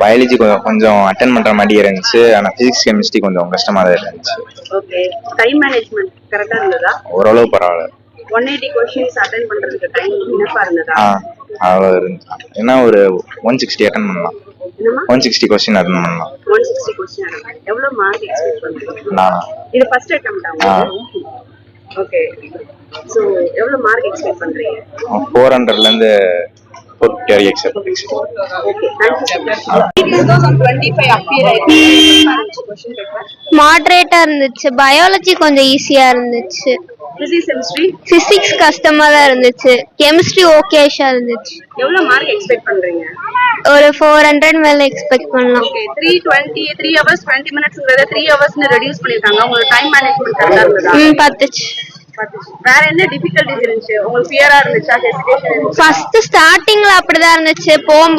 Biology கொஞ்சம் attend பண்ற மாதிரி இருந்துச்சு. ஆனா பிசிக்ஸ் கெமிஸ்ட்ரி கொஞ்சம் கஷ்டமா தான் இருந்துச்சு. ஓகே, டைம் மேனேஜ்மென்ட் கரெக்ட்டா இருந்ததா? ஓரளவு பரவாயில்ல. 180 क्वेश्चंस அட்டென்ட் பண்றதுக்கு டைம் என்னப்பா இருந்ததா? அவ்வளவு இருந்துச்சு. ஏன்னா ஒரு 160 அட்டென்ட் பண்ணலாம். 160 क्वेश्चन அட்டென்ட் பண்ணலாம். 160 क्वेश्चन. எவ்வளவு மார்க் எக்ஸ்பெக்ட் பண்றீங்க? நான் இது ஃபர்ஸ்ட் அட்டெம்ப்டா? ஓகே. சோ எவ்வளவு மார்க் எக்ஸ்பெக்ட் பண்றீங்க? 400ல இருந்து 450 expect. Okay, thank you. 2025 appear ஆயிருக்கு. क्वेश्चन பேப்பர் மாடரேட்டா இருந்துச்சு. பயாலஜி கொஞ்சம் ஈஸியா இருந்துச்சு. பிசிக்ஸ் கெமிஸ்ட்ரி பிசிக்ஸ் கஷ்டமா தான் இருந்துச்சு. கெமிஸ்ட்ரி ஓகேஷா இருந்துச்சு. எவ்வளவு மார்க் எக்ஸ்பெக்ட் பண்றீங்க? ஒரு 400 மேல எக்ஸ்பெக்ட் பண்ணலாம். ஓகே, 3 hours 20 minutesங்கறத 3 hours னு ரெடியூஸ் பண்ணிருக்காங்க. உங்க டைம் மேனேஜ்மென்ட் கரெக்ட்டா இருந்ததா? பத்துச்சு. வேற என்ன டிஃபிகல்ட்டிஸ் இருந்துச்சு? உங்களுக்கு ஃபியரா இருந்துச்சா? ஹெசிடேஷன் இருந்துச்சா? ஃபர்ஸ்ட் ஸ்டார்டிங்ல அப்படிதான் இருந்துச்சு. போகும்போது